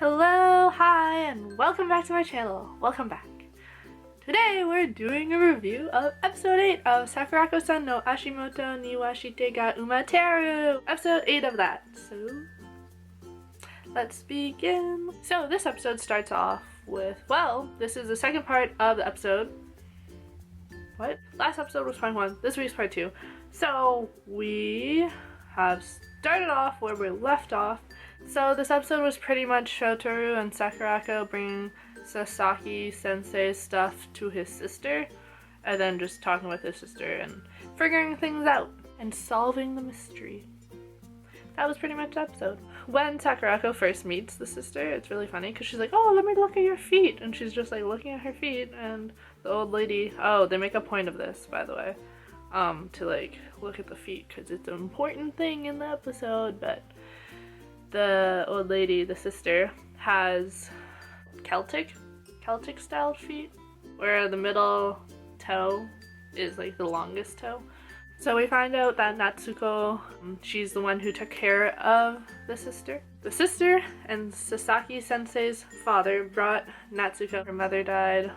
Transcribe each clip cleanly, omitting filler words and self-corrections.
Hello, hi, and welcome back to my channel. Welcome back. Today we're doing a review of episode 8 of Sakurako-san no Ashimoto ni wa Shitai ga Umatteiru. Episode 8 of that. So, let's begin. So this episode starts off with, well, this is the second part of the episode. What? Last episode was part 1, this week's part 2. So we have started off where we left off. So this episode was pretty much Shotaro and Sakurako bringing Sasaki-sensei's stuff to his sister, and then just talking with his sister and figuring things out and solving the mystery. That was pretty much the episode. When Sakurako first meets the sister, it's really funny because she's like, oh, let me look at your feet, and she's just like looking at her feet, and the old lady, oh, they make a point of this, by the way, to like look at the feet because it's an important thing in the episode. But the old lady, the sister, has Celtic styled feet, where the middle toe is like the longest toe. So we find out that Natsuko, she's the one who took care of the sister. The sister and Sasaki-sensei's father brought Natsuko. Her mother died,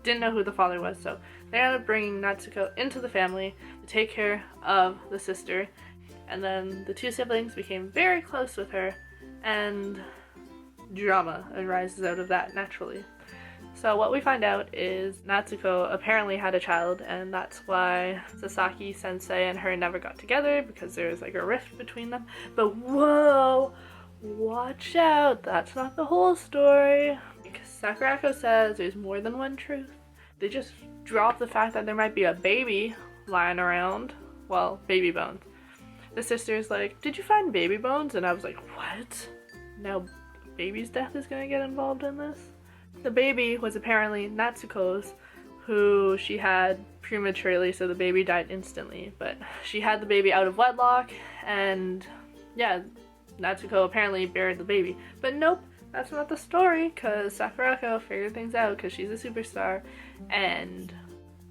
didn't know who the father was, so they ended up bringing Natsuko into the family to take care of the sister. And then the two siblings became very close with her, and drama arises out of that naturally. So what we find out is Natsuko apparently had a child, and that's why Sasaki-sensei and her never got together, because there was like a rift between them. But whoa! Watch out! That's not the whole story. Because Sakurako says there's more than one truth. They just drop the fact that there might be a baby lying around. Well, baby bones. The sister's like, did you find baby bones? And I was like, what? Now baby's death is gonna get involved in this? The baby was apparently Natsuko's, who she had prematurely, so the baby died instantly. But she had the baby out of wedlock, and yeah, Natsuko apparently buried the baby. But nope, that's not the story, because Sakurako figured things out because she's a superstar. And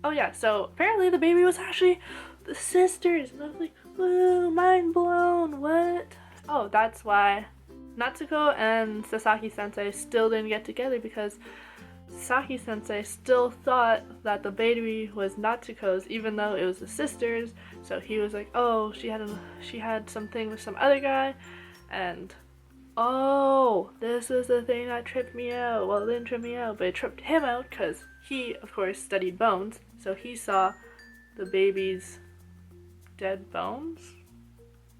oh yeah, so apparently the baby was actually the sister's, and I was like, whoa, mind blown, what? Oh, that's why Natsuko and Sasaki-sensei still didn't get together, because Sasaki-sensei still thought that the baby was Natsuko's even though it was the sister's. So he was like, oh, she had something with some other guy, and oh, this is the thing that tripped me out. Well, it didn't trip me out, but it tripped him out because he, of course, studied bones, so he saw the baby's dead bones,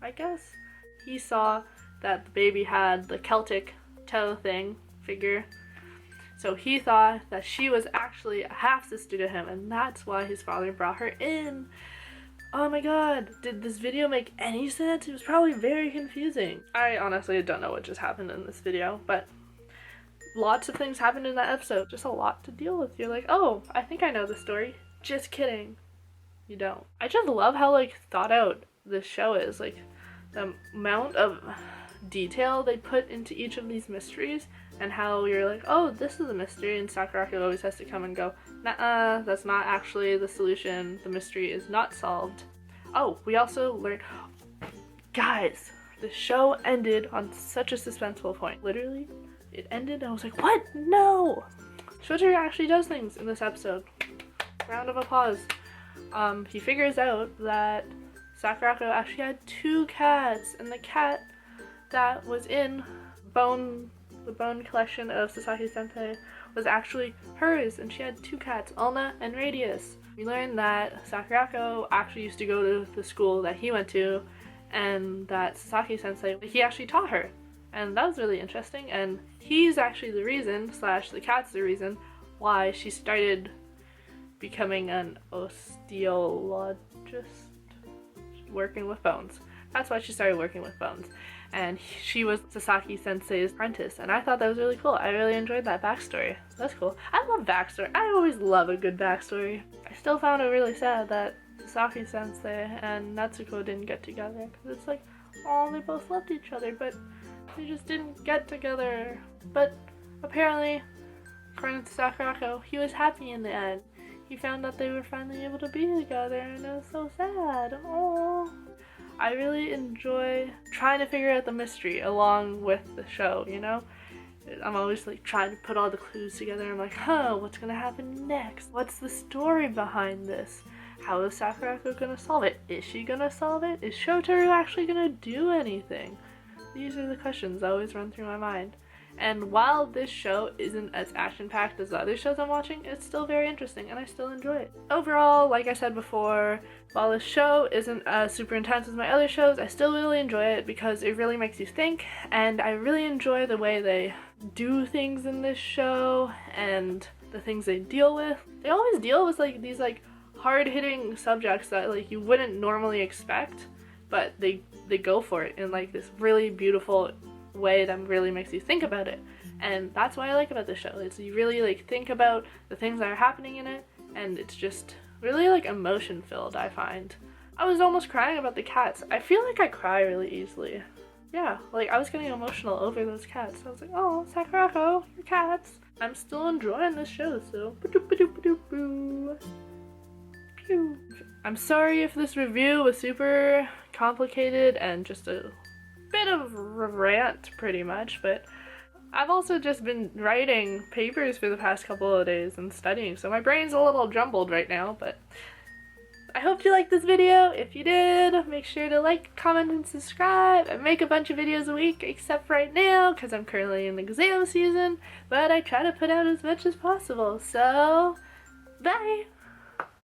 I guess. He saw that the baby had the Celtic toe figure, so he thought that she was actually a half-sister to him, and that's why his father brought her in. Oh my god, did this video make any sense? It was probably very confusing. I honestly don't know what just happened in this video, but lots of things happened in that episode. Just a lot to deal with. You're like, oh, I think I know the story. Just kidding. You don't. I just love how like thought out this show is. Like the amount of detail they put into each of these mysteries, and how you're like, oh, this is a mystery, and Sakurako always has to come and go, nuh-uh, that's not actually the solution. The mystery is not solved. Oh, we also learned, guys, the show ended on such a suspenseful point. Literally, it ended and I was like, what? No! Shotaro actually does things in this episode. Round of applause. He figures out that Sakurako actually had 2 cats, and the cat that was in the bone collection of Sasaki-sensei was actually hers, and she had 2 cats, Ulna and Radius. We learned that Sakurako actually used to go to the school that he went to, and that Sasaki-sensei, he actually taught her. And that was really interesting, and he's actually the reason, / the cat's the reason, why she started becoming an osteologist, working with bones. That's why she started working with bones. And she was Sasaki-sensei's apprentice, and I thought that was really cool. I really enjoyed that backstory. That's cool. I love backstory. I always love a good backstory. I still found it really sad that Sasaki-sensei and Natsuko didn't get together, because it's like, oh, they both loved each other, but they just didn't get together. But apparently, according to Sakurako, he was happy in the end. He found that they were finally able to be together, and it was so sad. Oh. I really enjoy trying to figure out the mystery along with the show, you know? I'm always like trying to put all the clues together. I'm like, huh, what's gonna happen next? What's the story behind this? How is Sakurako gonna solve it? Is she gonna solve it? Is Shotaro actually gonna do anything? These are the questions that always run through my mind. And while this show isn't as action-packed as the other shows I'm watching, it's still very interesting and I still enjoy it. Overall, like I said before, while this show isn't as super intense as my other shows, I still really enjoy it because it really makes you think, and I really enjoy the way they do things in this show and the things they deal with. They always deal with like these like hard-hitting subjects that like you wouldn't normally expect, but they go for it in like this really beautiful way that really makes you think about it. And that's what I like about the show. It's you really like think about the things that are happening in it, and it's just really like emotion filled, I find. I was almost crying about the cats. I feel like I cry really easily. Yeah, like I was getting emotional over those cats. I was like, oh, Sakurako, your cats. I'm still enjoying this show, so ba-doop-ba-doop-ba-doop-boo. Pew. I'm sorry if this review was super complicated and just a bit of a rant pretty much, but I've also just been writing papers for the past couple of days and studying, so my brain's a little jumbled right now, but I hope you liked this video. If you did, make sure to like, comment, and subscribe. I make a bunch of videos a week, except right now because I'm currently in exam season, but I try to put out as much as possible, so bye!